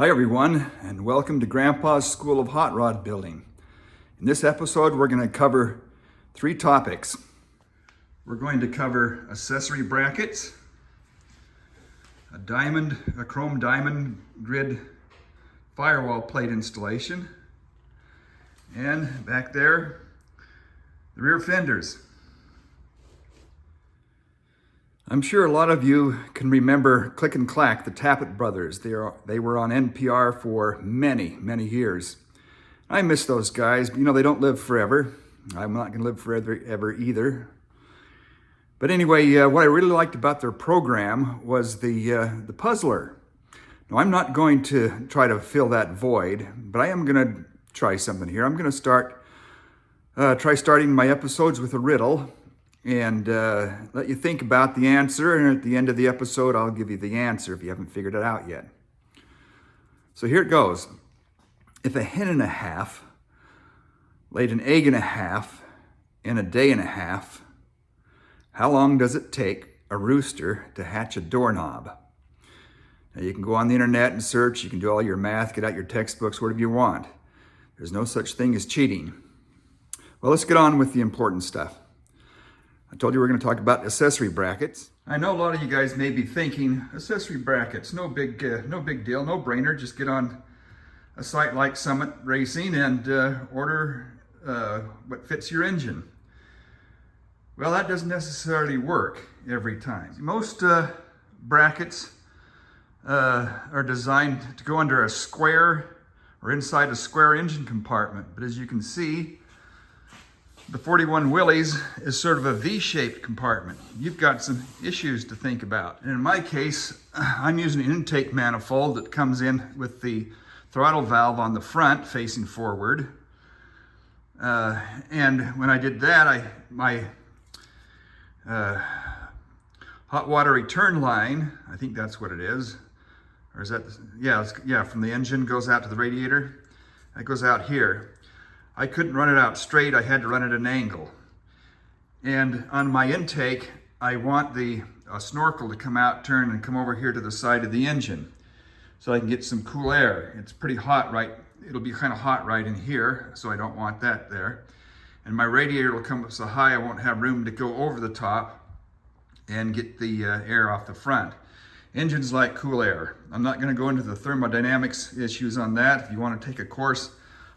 Hi everyone, and welcome to Grandpa's School of Hot Rod Building. In this episode, we're going to cover three topics. We're going to cover accessory brackets, a chrome diamond grid firewall plate installation, and back there, the rear fenders. I'm sure a lot of you can remember Click and Clack, the Tappet brothers. They were on NPR for many, many years. I miss those guys, but they don't live forever. I'm not going to live forever ever either. But anyway, what I really liked about their program was the puzzler. Now, I'm not going to try to fill that void, but I am going to try something here. I'm going to try starting my episodes with a riddle and let you think about the answer, and at the end of the episode, I'll give you the answer if you haven't figured it out yet. So here it goes. If a hen and a half laid an egg and a half in a day and a half, how long does it take a rooster to hatch a doorknob? Now you can go on the internet and search, you can do all your math, get out your textbooks, whatever you want. There's no such thing as cheating. Well, let's get on with the important stuff. I told you we're going to talk about accessory brackets. I know a lot of you guys may be thinking, accessory brackets, no big deal, no brainer. Just get on a site like Summit Racing and order what fits your engine. Well, that doesn't necessarily work every time. Most brackets are designed to go under a square or inside a square engine compartment. But as you can see, the 41 Willys is sort of a V-shaped compartment. You've got some issues to think about. And in my case, I'm using an intake manifold that comes in with the throttle valve on the front facing forward. And when I did that, my hot water return line, I think that's what it is. Or is that, yeah, from the engine goes out to the radiator. That goes out here. I couldn't run it out straight, I had to run it at an angle. And on my intake, I want the snorkel to come out, turn, and come over here to the side of the engine so I can get some cool air. It's pretty hot it'll be kind of hot right in here, so I don't want that there. And my radiator will come up so high I won't have room to go over the top and get the air off the front. Engines like cool air. I'm not going to go into the thermodynamics issues on that. If you want to take a course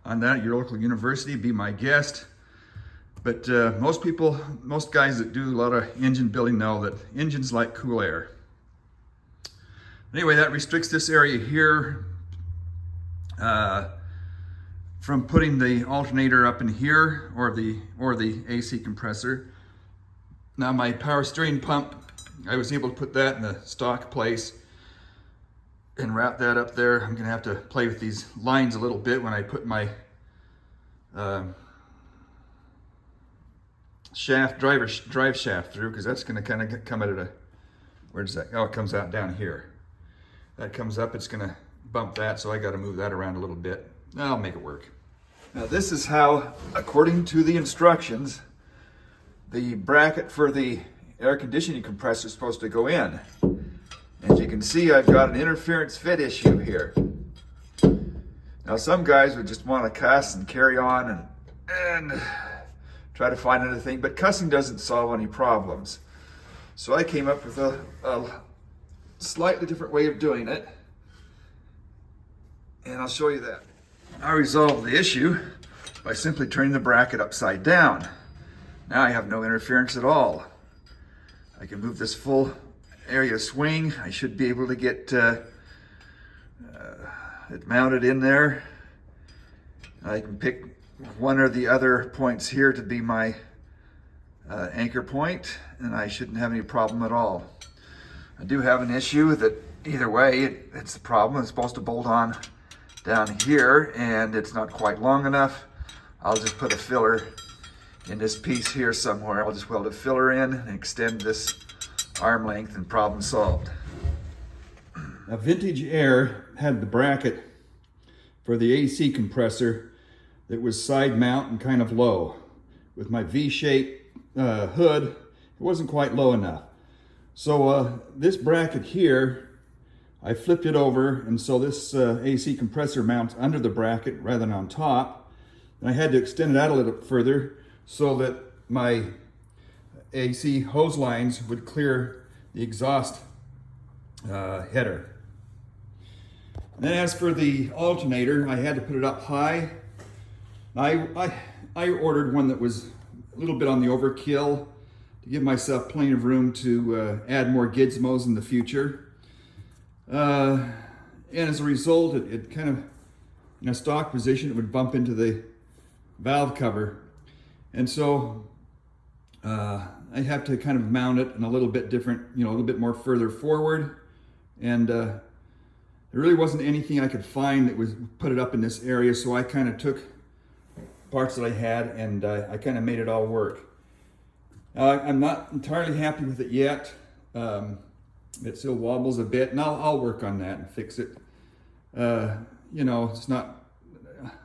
on that at your local university, be my guest. But most guys that do a lot of engine building know that engines like cool air. Anyway, that restricts this area here from putting the alternator up in here or the AC compressor. Now my power steering pump, I was able to put that in the stock place and wrap that up there. I'm gonna have to play with these lines a little bit when I put my drive shaft through, because that's gonna kind of come at where does that, it comes out down here. That comes up, it's gonna bump that, so I gotta move that around a little bit. I'll make it work. Now this is how, according to the instructions, the bracket for the air conditioning compressor is supposed to go in. As you can see, I've got an interference fit issue here. Now some guys would just want to cuss and carry on and try to find another thing, but cussing doesn't solve any problems. So I came up with a slightly different way of doing it, and I'll show you that. I resolved the issue by simply turning the bracket upside down. Now I have no interference at all. I can move this full area swing. I should be able to get it mounted in there. I can pick one or the other points here to be my anchor point, and I shouldn't have any problem at all. I do have an issue that either way, it's the problem. It's supposed to bolt on down here, and it's not quite long enough. I'll just put a filler in this piece here somewhere. I'll just weld a filler in and extend this arm length, and problem solved. Now, Vintage Air had the bracket for the AC compressor that was side mount and kind of low. With my V-shaped hood, it wasn't quite low enough. So this bracket here I flipped it over, and so this AC compressor mounts under the bracket rather than on top. And I had to extend it out a little further so that my AC hose lines would clear the exhaust header. And then as for the alternator, I had to put it up high. I ordered one that was a little bit on the overkill to give myself plenty of room to add more gizmos in the future. And as a result, it kind of, in a stock position, it would bump into the valve cover. And so I have to kind of mount it in a little bit different, a little bit more further forward. And there really wasn't anything I could find that would put it up in this area, so I kind of took parts that I had and I kind of made it all work. I'm not entirely happy with it yet. It still wobbles a bit, and I'll work on that and fix it. It's not,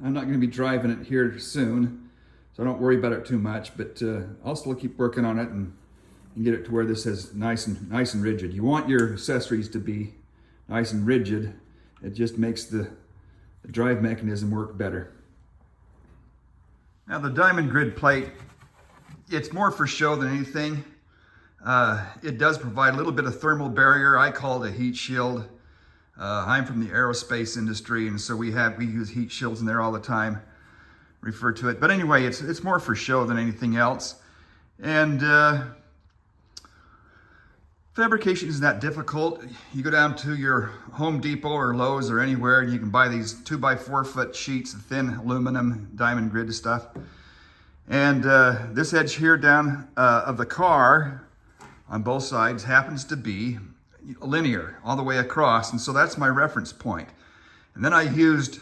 I'm not going to be driving it here soon, so I don't worry about it too much, but I'll still keep working on it and get it to where this is nice and rigid. You want your accessories to be nice and rigid. It just makes the drive mechanism work better. Now the diamond grid plate, it's more for show than anything. It does provide a little bit of thermal barrier. I call it a heat shield. I'm from the aerospace industry, and so we use heat shields in there all the time, refer to it. But anyway, it's more for show than anything else. And fabrication isn't that difficult. You go down to your Home Depot or Lowe's or anywhere, and you can buy these 2x4 foot sheets of thin aluminum diamond grid stuff. And this edge here down of the car on both sides happens to be linear all the way across, and so that's my reference point. And then I used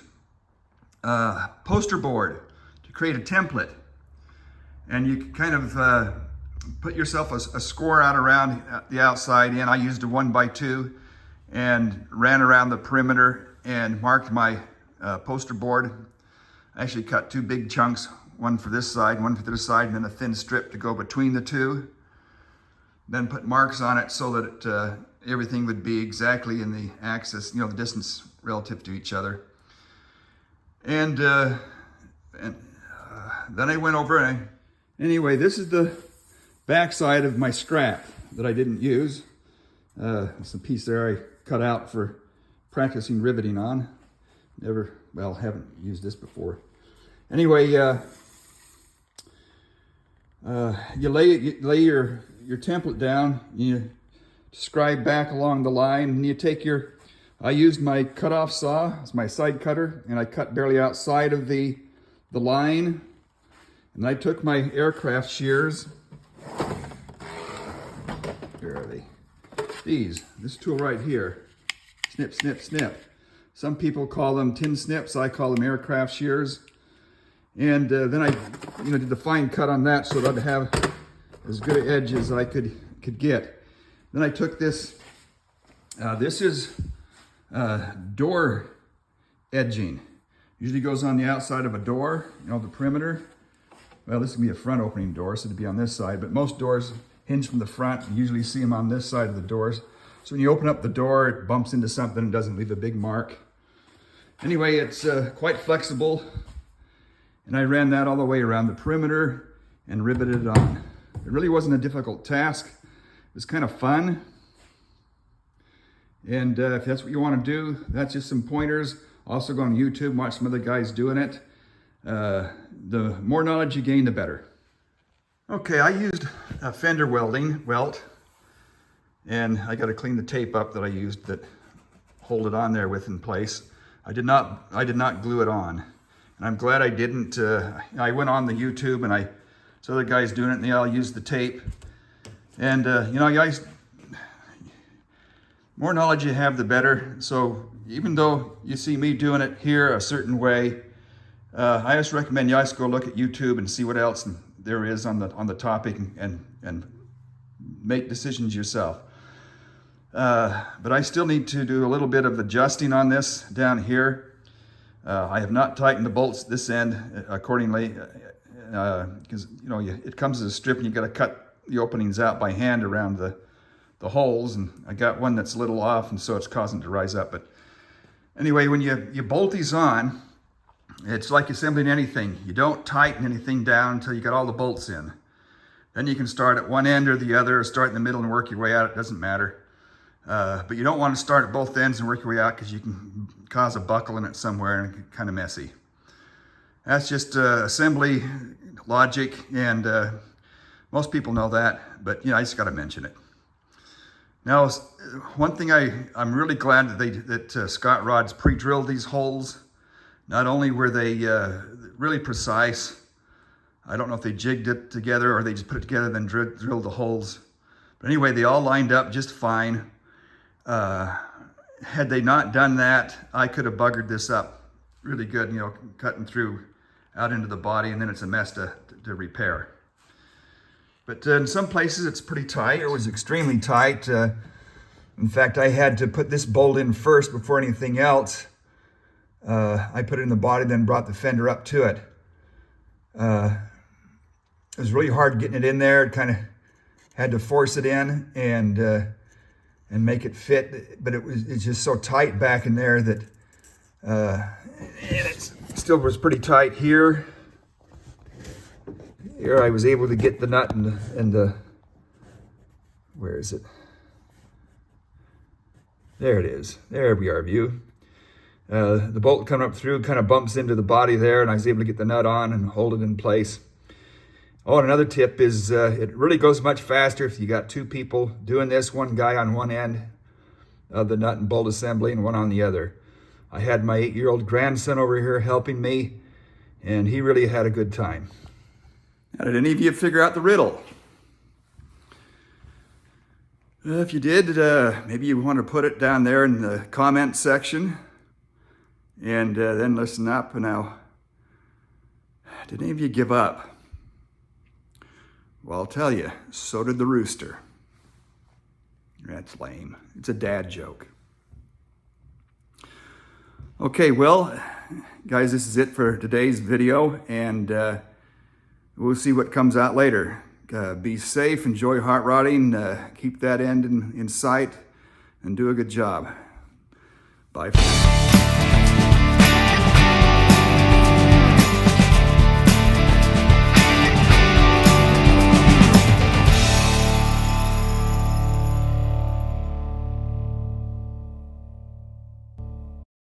poster board to create a template, and you can kind of put yourself a score out around the outside in. I used a 1x2 and ran around the perimeter and marked my poster board. I actually cut two big chunks, one for this side, one for the other side, and then a thin strip to go between the two. Then put marks on it so that everything would be exactly in the axis, the distance relative to each other. And then I went over and anyway, this is the back side of my scrap that I didn't use. It's a piece there I cut out for practicing riveting on. Haven't used this before. Anyway, you lay your template down, you scribe back along the line, and you take I used my cutoff saw, it's my side cutter, and I cut barely outside of the line. And I took my aircraft shears. Where are they? This tool right here. Snip, snip, snip. Some people call them tin snips, I call them aircraft shears. And then I did the fine cut on that so that I'd have as good an edge as I could get. Then I took this, this is door edging. Usually goes on the outside of a door, the perimeter. Well, this can be a front opening door, so it'd be on this side, but most doors hinge from the front. You usually see them on this side of the doors. So when you open up the door, it bumps into something and doesn't leave a big mark. Anyway, it's quite flexible. And I ran that all the way around the perimeter and riveted it on. It really wasn't a difficult task. It was kind of fun. And if that's what you want to do, that's just some pointers. Also go on YouTube, watch some other guys doing it. The more knowledge you gain, the better. Okay, I used a fender welt, and I got to clean the tape up that I used that hold it on there with in place. I did not glue it on, and I'm glad I didn't. I went on the YouTube and I saw other guys doing it, and they all used the tape. And guys, more knowledge you have, the better. So even though you see me doing it here a certain way, I just recommend you guys go look at YouTube and see what else there is on the topic and make decisions yourself. But I still need to do a little bit of adjusting on this down here. I have not tightened the bolts this end accordingly because it comes as a strip and you've got to cut the openings out by hand around the the holes, and I got one that's a little off, and so it's causing it to rise up. But anyway, when you bolt these on, it's like assembling anything. You don't tighten anything down until you got all the bolts in. Then you can start at one end or the other, or start in the middle and work your way out. It doesn't matter. But you don't want to start at both ends and work your way out, because you can cause a buckle in it somewhere and it's kind of messy. That's just assembly logic, and most people know that, but I just got to mention it. Now, one thing I'm really glad that Scott Rod's pre-drilled these holes. Not only were they really precise, I don't know if they jigged it together or they just put it together then drilled the holes. But anyway, they all lined up just fine. Had they not done that, I could have buggered this up really good, cutting through out into the body, and then it's a mess to repair. But in some places it's pretty tight. It was extremely tight. In fact, I had to put this bolt in first before anything else. I put it in the body, then brought the fender up to it. It was really hard getting it in there. It kind of had to force it in and make it fit, but it's just so tight back in there that it still was pretty tight here. Here I was able to get the nut and the where is it? There it is. There we are, view. The bolt coming up through kind of bumps into the body there, and I was able to get the nut on and hold it in place. Oh, and another tip is it really goes much faster if you got two people doing this, one guy on one end of the nut and bolt assembly and one on the other. I had my 8-year-old grandson over here helping me, and he really had a good time. Now, did any of you figure out the riddle? If you did, maybe you want to put it down there in the comment section, and then listen up. Now, did any of you give up? Well, I'll tell you, so did the rooster. That's lame. It's a dad joke. Okay, well, guys, this is it for today's video, and we'll see what comes out later. Be safe, enjoy hot rodding, keep that end in sight, and do a good job. Bye for now.